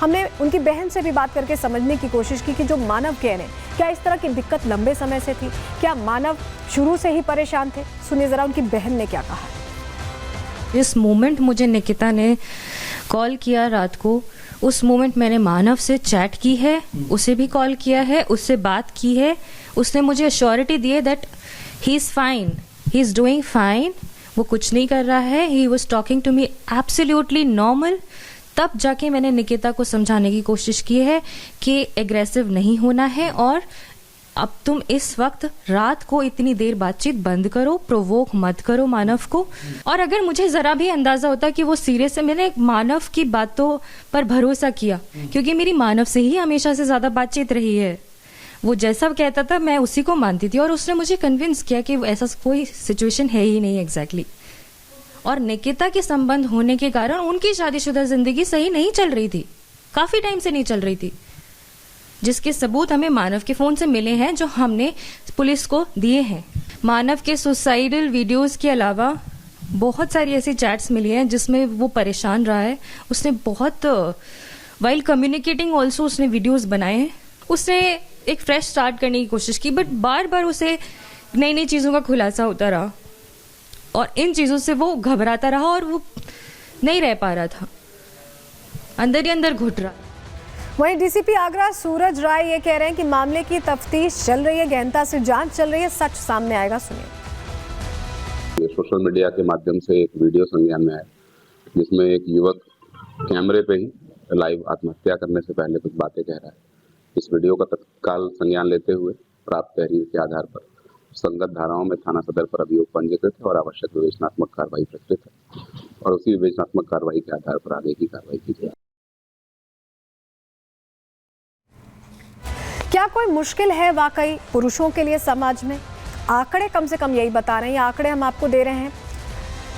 हमने उनकी बहन से भी बात करके समझने की कोशिश की कि जो मानव कह रहे हैं, क्या इस तरह की दिक्कत लंबे समय से थी, क्या मानव शुरू से ही परेशान थे। सुनिए जरा उनकी बहन ने क्या कहा है। जिस मोमेंट मुझे निकिता ने कॉल किया रात को, उस मोमेंट मैंने मानव से चैट की है, उसे भी कॉल किया है, उससे बात की है। उसने मुझे अश्योरिटी दी है that he is fine, he is doing fine, वो कुछ नहीं कर रहा है। He was talking to me absolutely normal. तब जाके मैंने निकिता को समझाने की कोशिश की है कि एग्रेसिव नहीं होना है और अब तुम इस वक्त रात को इतनी देर बातचीत बंद करो, प्रोवोक मत करो मानव को। और अगर मुझे जरा भी अंदाजा होता कि वो सीरियस है, मैंने मानव की बातों पर भरोसा किया क्योंकि मेरी मानव से ही हमेशा से ज्यादा बातचीत रही है। वो जैसा कहता था मैं उसी को मानती थी और उसने मुझे कन्विंस किया कि ऐसा कोई सिचुएशन है ही नहीं एग्जैक्टली। और निकिता के संबंध होने के कारण उनकी शादीशुदा जिंदगी सही नहीं चल रही थी, काफी टाइम से नहीं चल रही थी, जिसके सबूत हमें मानव के फोन से मिले हैं जो हमने पुलिस को दिए हैं। मानव के सुसाइडल वीडियोस के अलावा बहुत सारी ऐसी चैट्स मिली हैं जिसमें वो परेशान रहा है। उसने बहुत वाइल कम्युनिकेटिंग ऑल्सो उसने वीडियोस बनाए हैं। उसने एक फ्रेश स्टार्ट करने की कोशिश की बट बार बार उसे नई नई चीज़ों का खुलासा होता रहा और इन चीज़ों से वो घबराता रहा और वो नहीं रह पा रहा था, अंदर ही अंदर घुट रहा। वहीं डीसीपी आगरा सूरज राय ये कह रहे हैं कि मामले की तफ्तीश चल रही है, गहनता से जांच चल रही है, सच सामने आएगा। सुनिए। सोशल मीडिया के माध्यम से एक वीडियो संज्ञान में आया जिसमें एक युवक कैमरे पे ही लाइव आत्महत्या करने से पहले कुछ बातें कह रहा है। इस वीडियो का तत्काल संज्ञान लेते हुए प्राप्त तहरीर के आधार पर संगत धाराओं में थाना सदर पर अभियोग पंजीकृत है और आवश्यक विवेचनात्मक कार्रवाई प्रस्तुत है और उसी विवेचनात्मक कार्रवाई के आधार पर आगे की कार्रवाई की जाए। क्या कोई मुश्किल है वाकई पुरुषों के लिए समाज में? आंकड़े कम से कम यही बता रहे हैं, ये आंकड़े हम आपको दे रहे हैं।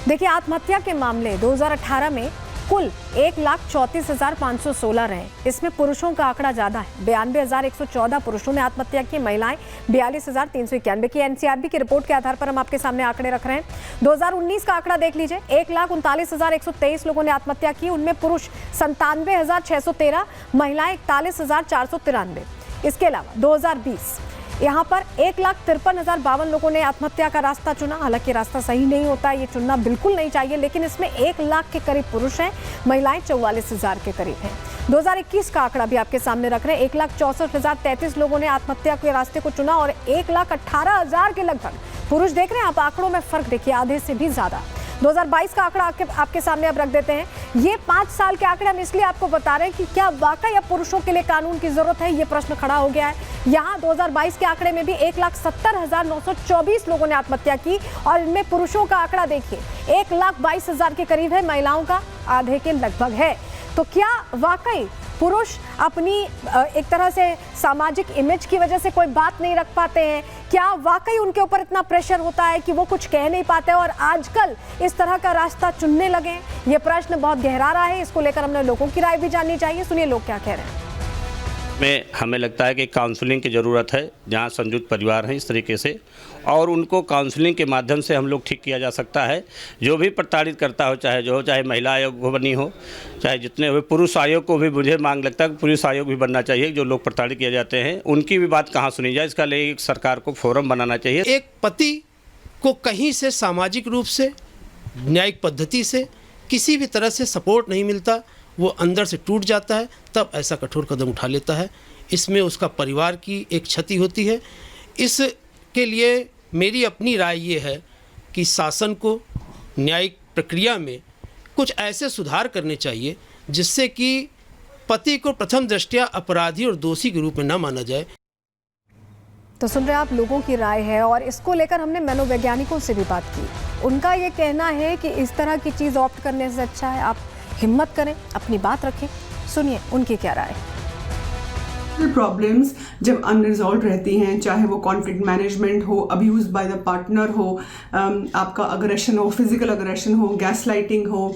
देखिए, आत्महत्या के मामले 2018 में कुल 1,34,516 रहे। इसमें पुरुषों का आंकड़ा ज्यादा है, 92,114 पुरुषों ने आत्महत्या की, महिलाएं 42,391 की। एनसीआरबी की रिपोर्ट के आधार पर हम आपके सामने आंकड़े रख रहे हैं। 2019 का आंकड़ा देख लीजिए, 1,39,123 लोगों ने आत्महत्या की, उनमें पुरुष 97,613, महिलाएं 41,493। इसके अलावा 2020 यहाँ पर 1,53,052 लोगों ने आत्महत्या का रास्ता चुना। हालांकि रास्ता सही नहीं होता, ये चुनना बिल्कुल नहीं चाहिए, लेकिन इसमें 1 लाख के करीब पुरुष हैं, महिलाएं 44,000 के करीब हैं। 2021 का आंकड़ा भी आपके सामने रख रहे हैं, 1,64,033 लोगों ने आत्महत्या के रास्ते को चुना और 1,18,000 के लगभग पुरुष। देख रहे हैं आप, आंकड़ों में फर्क देखिए, आधे से भी ज्यादा। 2022 का आंकड़ा आपके सामने अब रख देते हैं। ये 5 साल के आंकड़े हम इसलिए आपको बता रहे हैं कि क्या वाकई अब पुरुषों के लिए कानून की जरूरत है, ये प्रश्न खड़ा हो गया है। यहाँ 2022 के आंकड़े में भी 1,70,924 लोगों ने आत्महत्या की और इनमें पुरुषों का आंकड़ा देखिए 1,22,000 के करीब है, महिलाओं का आधे के लगभग है। तो क्या वाकई पुरुष अपनी एक तरह से सामाजिक इमेज की वजह से कोई बात नहीं रख पाते हैं? क्या वाकई उनके ऊपर इतना प्रेशर होता है कि वो कुछ कह नहीं पाते और आजकल इस तरह का रास्ता चुनने लगे? ये प्रश्न बहुत गहरा रहा है, इसको लेकर हमने लोगों की राय भी जाननी चाहिए। सुनिए लोग क्या कह रहे हैं। हमें लगता है कि काउंसलिंग की ज़रूरत है, जहाँ संयुक्त परिवार हैं इस तरीके से, और उनको काउंसलिंग के माध्यम से हम लोग ठीक किया जा सकता है। जो भी प्रताड़ित करता हो, चाहे महिला आयोग को बनी हो, चाहे जितने हुए पुरुष आयोग को भी, मुझे मांग लगता है कि पुरुष आयोग भी बनना चाहिए। जो लोग प्रताड़ित किए जाते हैं उनकी भी बात कहाँ सुनी जाए, इसका लिए एक सरकार को फोरम बनाना चाहिए। एक पति को कहीं से सामाजिक रूप से, न्यायिक पद्धति से किसी भी तरह से सपोर्ट नहीं मिलता, वो अंदर से टूट जाता है, तब ऐसा कठोर कदम उठा लेता है। इसमें उसका परिवार की एक क्षति होती है। इसके लिए मेरी अपनी राय ये है कि शासन को न्यायिक प्रक्रिया में कुछ ऐसे सुधार करने चाहिए जिससे कि पति को प्रथम दृष्टया अपराधी और दोषी के रूप में न माना जाए। तो सुन रहे आप, लोगों की राय है और इसको लेकर हमने मनोवैज्ञानिकों से भी बात की। उनका ये कहना है कि इस तरह की चीज़ ऑप्ट करने से अच्छा है आप हिम्मत करें, अपनी बात रखें। सुनिए उनकी क्या राय है। प्रॉब्लम्स जब अनरिजॉल्व रहती हैं, चाहे वो कॉन्फ्लिक्ट मैनेजमेंट हो, अब्यूज बाय द पार्टनर हो, आपका अग्रेशन हो, फिजिकल अग्रेशन हो, गैसलाइटिंग हो,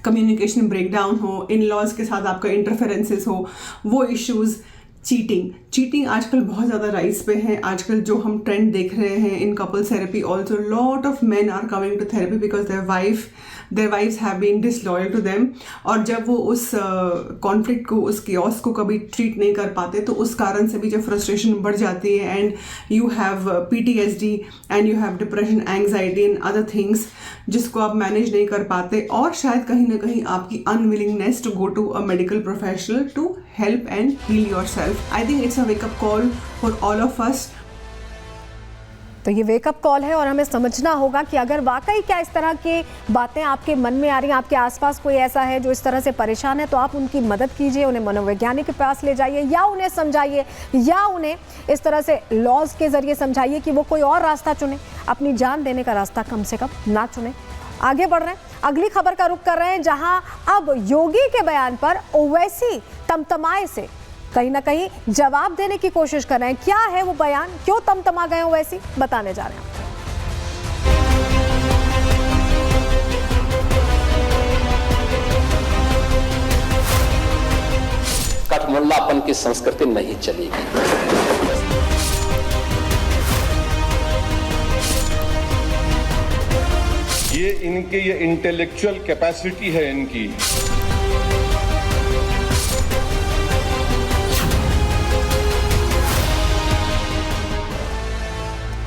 कम्युनिकेशन ब्रेकडाउन हो, इन लॉज के साथ आपका इंटरफेरेंसेस हो, वो इश्यूज़, चीटिंग आजकल बहुत ज़्यादा राइज पे है। आजकल जो हम ट्रेंड देख रहे हैं in couple therapy, also lot of men are coming to therapy because their wife their wifes have been disloyal to them, और जब वो उस कॉन्फ्लिक्ट को, उस केओस को कभी ट्रीट नहीं कर पाते तो उस कारण से भी जब फ्रस्ट्रेशन बढ़ जाती है and you have PTSD and you have depression, anxiety and other things जिसको आप मैनेज नहीं कर पाते, और शायद कहीं ना कहीं आपकी unwillingness to go to a medical professional to help and heal yourself. I think it's a wakeup call for all of us. तो ये वेकअप कॉल है और हमें समझना होगा कि अगर वाकई क्या इस तरह की बातें आपके मन में आ रही हैं, आपके आसपास कोई ऐसा है जो इस तरह से परेशान है, तो आप उनकी मदद कीजिए, उन्हें मनोवैज्ञानिक के पास ले जाइए, या उन्हें समझाइए, या उन्हें इस तरह से लॉज के जरिए समझाइए कि वो कोई और रास्ता चुने, अपनी जान देने का रास्ता कम से कम ना चुने। आगे बढ़ रहे हैं, अगली खबर का रुख कर रहे हैं, जहां अब योगी के बयान पर ओवैसी तमतमाए से कहीं ना कहीं जवाब देने की कोशिश कर रहे हैं। क्या है वो बयान, क्यों तमतमा गए ओवैसी, बताने जा रहे हैं। कठमुल्लापन की संस्कृति नहीं चलेगी। ये इंटेलेक्चुअल कैपेसिटी है इनकी।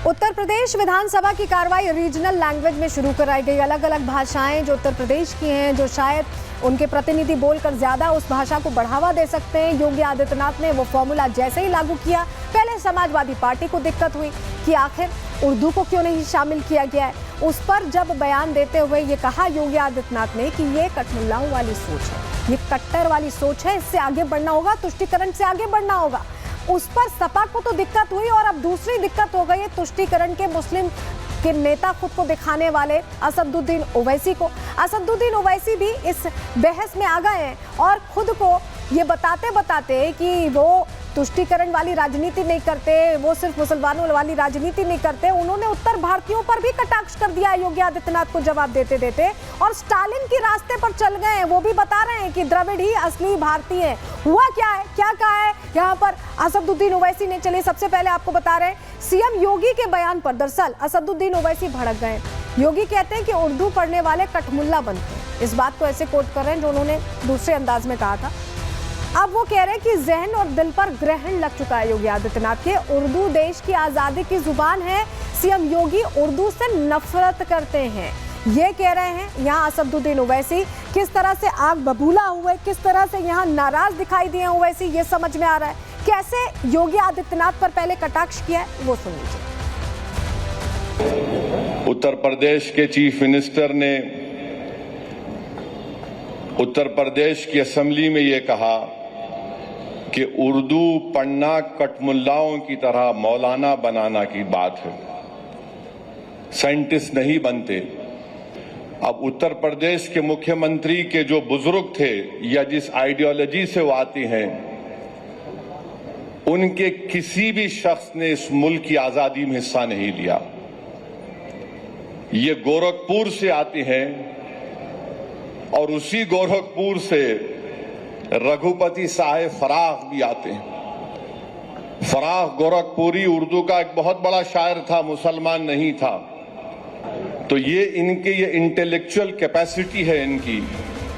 उत्तर प्रदेश विधानसभा की कार्रवाई रीजनल लैंग्वेज में शुरू कराई गई। अलग अलग भाषाएं जो उत्तर प्रदेश की हैं, जो शायद उनके प्रतिनिधि बोलकर ज्यादा उस भाषा को बढ़ावा दे सकते हैं, योगी आदित्यनाथ ने वो फॉर्मूला जैसे ही लागू किया, पहले समाजवादी पार्टी को दिक्कत हुई कि आखिर उर्दू को क्यों नहीं शामिल किया गया है। उस पर जब बयान देते हुए ये कहा योगी आदित्यनाथ ने कि ये कठमुल्लाओं वाली सोच है, ये कट्टर वाली सोच है, इससे आगे बढ़ना होगा, तुष्टीकरण से आगे बढ़ना होगा। उस पर सपा को तो दिक्कत हुई, और अब दूसरी दिक्कत हो गई है तुष्टीकरण के मुस्लिम के नेता खुद को दिखाने वाले असदुद्दीन ओवैसी को। असदुद्दीन ओवैसी भी इस बहस में आ गए हैं और खुद को ये बताते बताते कि वो तुष्टीकरण वाली राजनीति नहीं करते, वो सिर्फ मुसलमानों वाली राजनीति नहीं करते, उन्होंने उत्तर भारतीयों पर भी कटाक्ष कर दिया योगी आदित्यनाथ को जवाब देते देते, और स्टालिन के रास्ते पर चल गए हैं। वो भी बता रहे हैं कि द्रविड़ ही असली भारतीय है। हुआ क्या है, क्या कहा है यहाँ पर असदुद्दीन ओवैसी ने, चलिए सबसे पहले आपको बता रहे हैं। सीएम योगी के बयान पर दरअसल असदुद्दीन ओवैसी भड़क गए। योगी कहते हैं कि उर्दू पढ़ने वाले कठमुल्ला बनते हैं, इस बात को ऐसे कोट कर रहे हैं जो उन्होंने दूसरे अंदाज में कहा था। अब वो कह रहे हैं कि जहन और दिल पर ग्रहण लग चुका है योगी आदित्यनाथ के। उर्दू देश की आज़ादी की जुबान है। सीएम योगी उर्दू से नफरत करते हैं, ये कह रहे हैं यहाँ असदुद्दीन ओवैसी। किस तरह से आग बबूला हुए, किस तरह से यहाँ नाराज दिखाई दिए ओवैसी, ये समझ में आ रहा है। कैसे योगी आदित्यनाथ पर पहले कटाक्ष किया है वो सुन लीजिए। उत्तर प्रदेश के चीफ मिनिस्टर ने उत्तर प्रदेश की असेंबली में ये कहा कि उर्दू पढ़ना कठमुल्लाओं की तरह मौलाना बनाना की बात है, साइंटिस्ट नहीं बनते। अब उत्तर प्रदेश के मुख्यमंत्री के जो बुजुर्ग थे या जिस आइडियोलॉजी से वो आती हैं, उनके किसी भी शख्स ने इस मुल्क की आजादी में हिस्सा नहीं लिया। ये गोरखपुर से आती हैं और उसी गोरखपुर से रघुपति साहेब फराख भी आते हैं। फराख गोरखपुरी उर्दू का एक बहुत बड़ा शायर था, मुसलमान नहीं था। तो ये इंटेलेक्चुअल कैपेसिटी है इनकी